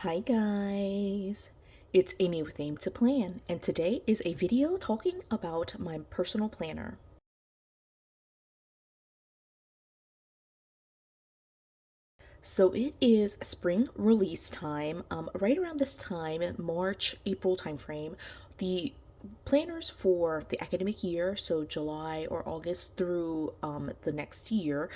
Hi guys, it's Amy with Aim to Plan, and today is a video talking about my personal planner. So it is spring release time, right around this time, March, April timeframe. The planners for the academic year, so July or August through the next year,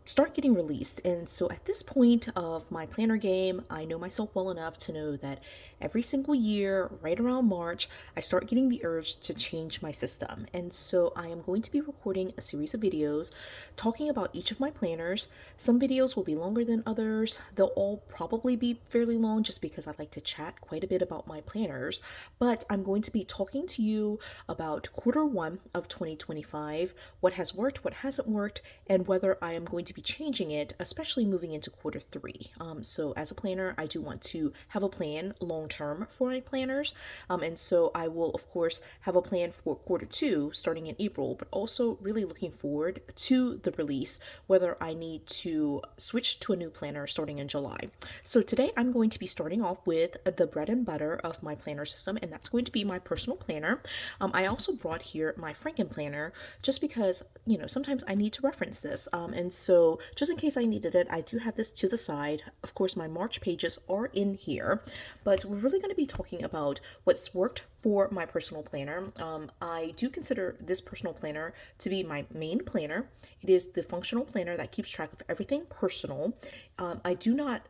start getting released. And so at this point of my planner game, I know myself well enough to know that every single year, right around March, I start getting the urge to change my system. And so I am going to be recording a series of videos talking about each of my planners. Some videos will be longer than others. They'll all probably be fairly long just because I like to chat quite a bit about my planners. But I'm going to be talking to you about quarter one of 2025, what has worked, what hasn't worked, and whether I am going to be changing it, especially moving into quarter three. So as a planner, I do want to have a plan long term for my planners. And so I will, of course, have a plan for quarter two starting in April, but also really looking forward to the release, whether I need to switch to a new planner starting in July. So today I'm going to be starting off with the bread and butter of my planner system, and that's going to be my personal planner. I also brought here my FRANKENPLANNER just because, sometimes I need to reference this. And so just in case I needed it, I do have this to the side. Of course, my March pages are in here, but we're really going to be talking about what's worked for my personal planner. I do consider this personal planner to be my main planner. It is the functional planner that keeps track of everything personal. I do not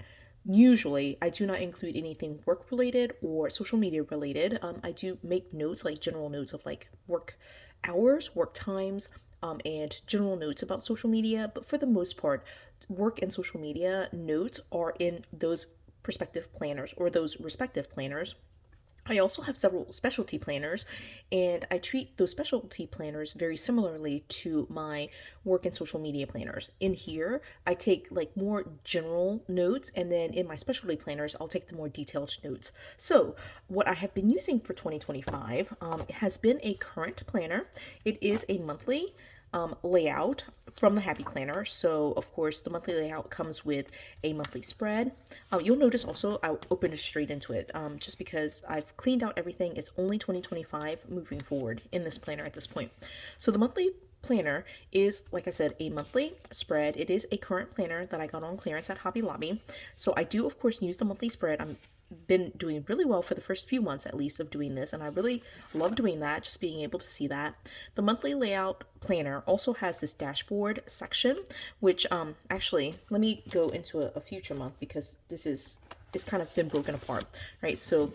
include anything work related or social media related. I do make notes, like general notes of like work hours, work times, and general notes about social media. But for the most part, work and social media notes are in those perspective planners or those respective planners. I also have several specialty planners, and I treat those specialty planners very similarly to my work and social media planners. In here, I take like more general notes, and then in my specialty planners, I'll take the more detailed notes. So, what I have been using for 2025 has been a current planner. It is a monthly layout from the Happy Planner. So, of course, the monthly layout comes with a monthly spread. You'll notice also I opened straight into it just because I've cleaned out everything. It's only 2025 moving forward in this planner at this point. So, the monthly planner is, like I said, a monthly spread. It is a current planner that I got on clearance at Hobby Lobby. So, I do, of course, use the monthly spread. I'm been doing really well for the first few months at least of doing this, and I really love doing that, just being able to see that. The monthly layout planner also has this dashboard section, which actually let me go into a future month because this is it's kind of been broken apart, right? So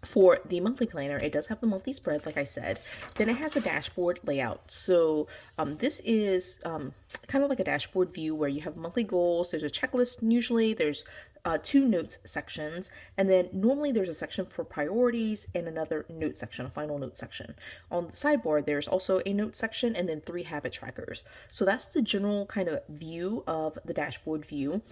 for the monthly planner, it does have the monthly spread, like I said. Then it has a dashboard layout. So this is kind of like a dashboard view where you have monthly goals. There's a checklist. Usually there's two notes sections, and then normally there's a section for priorities and another note section, a final note section. On the sidebar, there's also a note section and then 3 habit trackers. So that's the general kind of view of the dashboard view.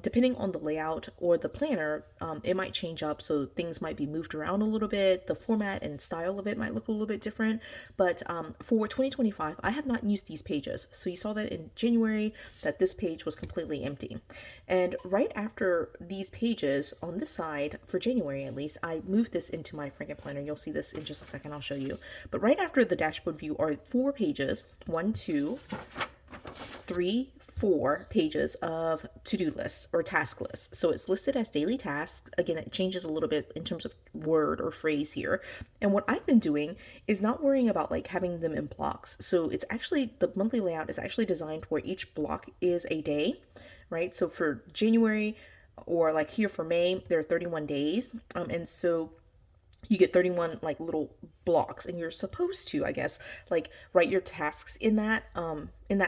Depending on the layout or the planner, it might change up, so things might be moved around a little bit. The format and style of it might look a little bit different. But for 2025, I have not used these pages. So you saw that in January that this page was completely empty. And right after these pages on this side, for January at least, I moved this into my FRANKENPLANNER. You'll see this in just a second, I'll show you. But right after the dashboard view are 4 pages, 1, 2, 3, 4 pages of to-do lists or task lists. So it's listed as daily tasks. Again, it changes a little bit in terms of word or phrase here. And what I've been doing is not worrying about like having them in blocks. So it's actually, the monthly layout is actually designed where each block is a day, right? So for January, or like here for May, there are 31 days. And so you get 31 like little blocks, and you're supposed to, I guess, like write your tasks in that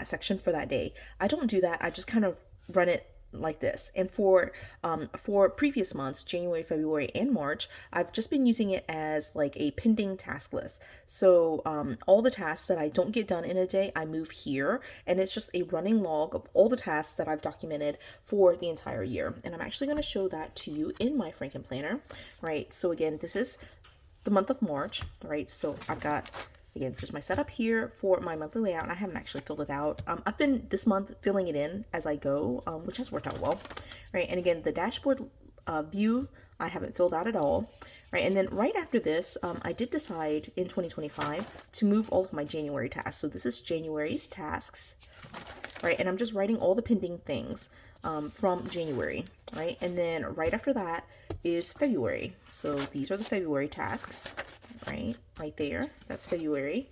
section for that day. I don't do that. I just kind of run it like this. And for previous months, January, February, and March, I've just been using it as like a pending task list. So all the tasks that I don't get done in a day, I move here, and it's just a running log of all the tasks that I've documented for the entire year. And I'm actually going to show that to you in my FRANKENPLANNER, right? So again, this is the month of March, right? So I've got, again, just my setup here for my monthly layout, and I haven't actually filled it out. I've been this month filling it in as I go, which has worked out well, right? And again, the dashboard view I haven't filled out at all, right? And then right after this, I did decide in 2025 to move all of my January tasks. So this is January's tasks, right? And I'm just writing all the pending things from January, right? And then right after that is February. So these are the February tasks, right there. That's February.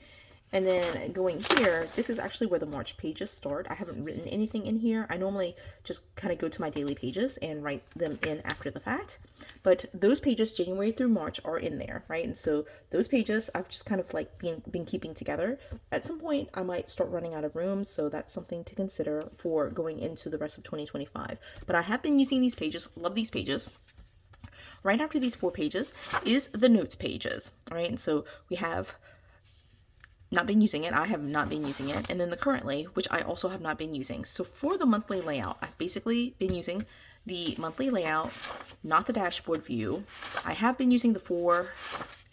And then going here, this is actually where the March pages start. I haven't written anything in here. I normally just kind of go to my daily pages and write them in after the fact. But those pages, January through March, are in there, right? And so those pages I've just kind of like been keeping together. At some point, I might start running out of room, so that's something to consider for going into the rest of 2025. But I have been using these pages, love these pages. Right after these 4 pages is the notes pages, right? And so we have not been using it. I have not been using it. And then the currently, which I also have not been using. So for the monthly layout, I've basically been using the monthly layout, not the dashboard view. I have been using the 4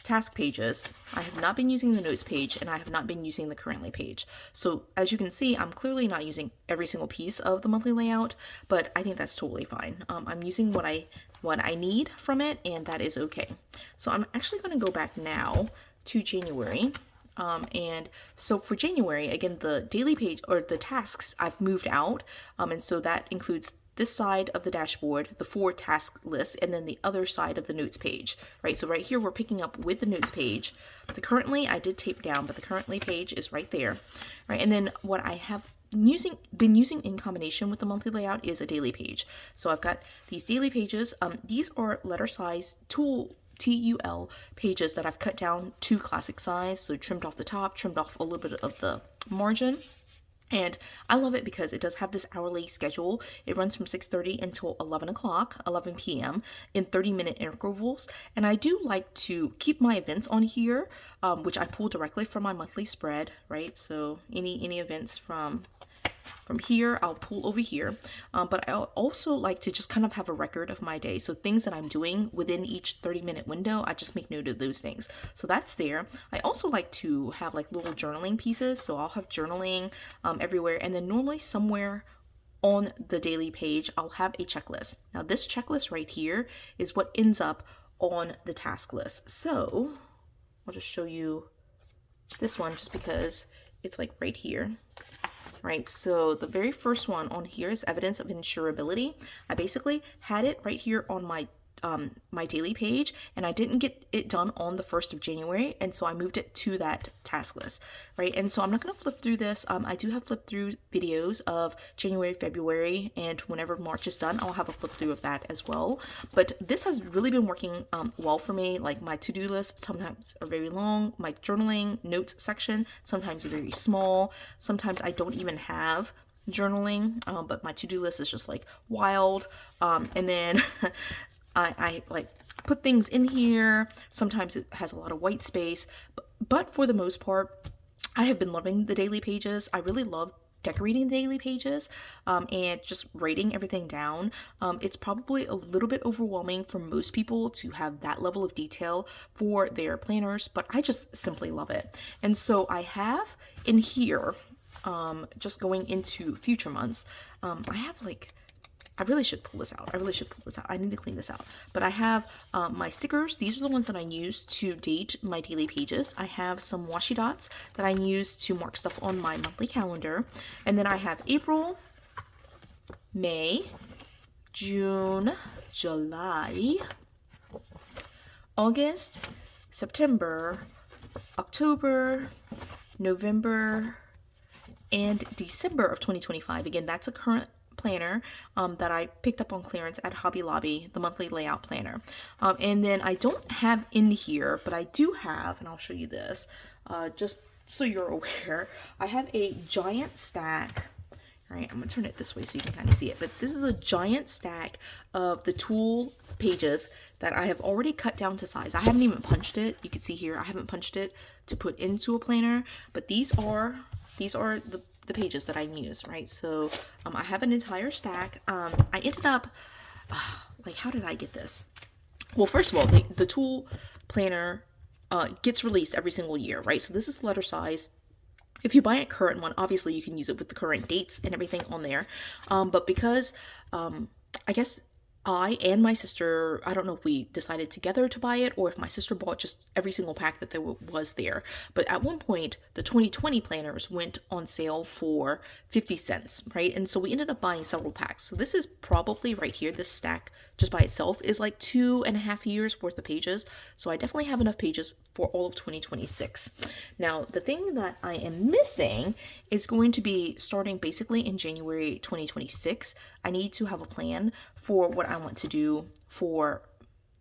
task pages. I have not been using the notes page, and I have not been using the currently page. So as you can see, I'm clearly not using every single piece of the monthly layout, but I think that's totally fine. I'm using what I need from it, and that is okay. So I'm actually going to go back now to January. And so for January, again, the daily page or the tasks I've moved out. And so that includes this side of the dashboard, the 4 task lists, and then the other side of the notes page, right? So right here, we're picking up with the notes page. The currently I did tape down, but the currently page is right there, right? And then what I have been using in combination with the monthly layout is a daily page. So I've got these daily pages. These are letter size TUL pages that I've cut down to classic size, so trimmed off the top, trimmed off a little bit of the margin. And I love it because it does have this hourly schedule. It runs from 6:30 until 11 p.m. in 30-minute intervals. And I do like to keep my events on here, which I pull directly from my monthly spread, right? So any events from here, I'll pull over here. But I also like to just kind of have a record of my day. So things that I'm doing within each 30-minute window, I just make note of those things. So that's there. I also like to have like little journaling pieces. So I'll have journaling everywhere. And then normally somewhere on the daily page, I'll have a checklist. Now this checklist right here is what ends up on the task list. So I'll just show you this one just because it's like right here. Right, so the very first one on here is evidence of insurability. I basically had it right here on my my daily page, and I didn't get it done on the 1st of January, and so I moved it to that task list, right? And so I'm not going to flip through this. I do have flip through videos of January, February, and whenever March is done, I'll have a flip through of that as well. But this has really been working well for me. Like my to-do list sometimes are very long. My journaling notes section sometimes are very small. Sometimes I don't even have journaling, but my to-do list is just like wild. And then I like put things in here. Sometimes it has a lot of white space, but for the most part, I have been loving the daily pages. I really love decorating the daily pages and just writing everything down. It's probably a little bit overwhelming for most people to have that level of detail for their planners, but I just simply love it. And so I have in here, just going into future months, I have like, I really should pull this out. I need to clean this out. But I have my stickers. These are the ones that I use to date my daily pages. I have some washi dots that I use to mark stuff on my monthly calendar. And then I have April, May, June, July, August, September, October, November, and December of 2025. Again, that's a current planner that I picked up on clearance at Hobby Lobby, the monthly layout planner. And then I don't have in here, but I do have, and I'll show you this, just so you're aware, I have a giant stack. All right, I'm gonna turn it this way so you can kind of see it, but this is a giant stack of the TUL pages that I have already cut down to size. I haven't even punched it. You can see here, I haven't punched it to put into a planner, but these are the pages that I use, right? So I have an entire stack. I ended up, like, how did I get this? Well, first of all, the TUL planner gets released every single year, right? So this is letter size. If you buy a current one, obviously you can use it with the current dates and everything on there. But because, I guess I and my sister, I don't know if we decided together to buy it or if my sister bought just every single pack that there was there. But at one point, the 2020 planners went on sale for 50 cents, right? And so we ended up buying several packs. So this is probably right here, this stack just by itself is like 2.5 years worth of pages. So I definitely have enough pages for all of 2026. Now, the thing that I am missing is going to be starting basically in January 2026. I need to have a plan for what I want to do for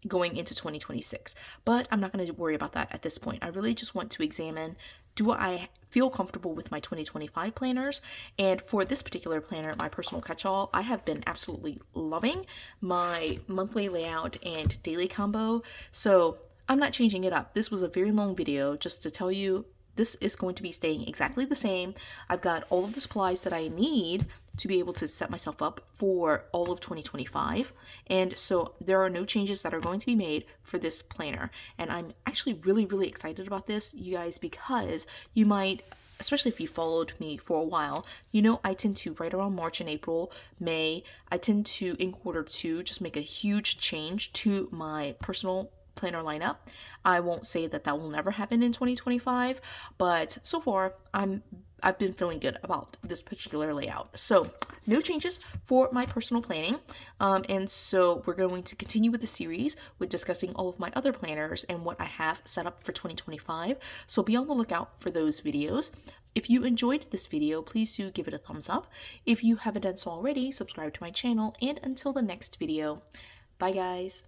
going into 2026. But I'm not going to worry about that at this point. I really just want to examine, do I feel comfortable with my 2025 planners? And for this particular planner, my personal catch-all, I have been absolutely loving my monthly layout and daily combo. So I'm not changing it up. This was a very long video just to tell you this is going to be staying exactly the same. I've got all of the supplies that I need to be able to set myself up for all of 2025. And so there are no changes that are going to be made for this planner. And I'm actually really, really excited about this, you guys, because you might, especially if you followed me for a while, you know I tend to, right around March and April, May, I tend to, in Q2, just make a huge change to my personal planner lineup. I won't say that that will never happen in 2025, but so far I've been feeling good about this particular layout. So no changes for my personal planning. And so we're going to continue with the series with discussing all of my other planners and what I have set up for 2025. So be on the lookout for those videos. If you enjoyed this video, please do give it a thumbs up. If you haven't done so already, subscribe to my channel. And until the next video, bye guys.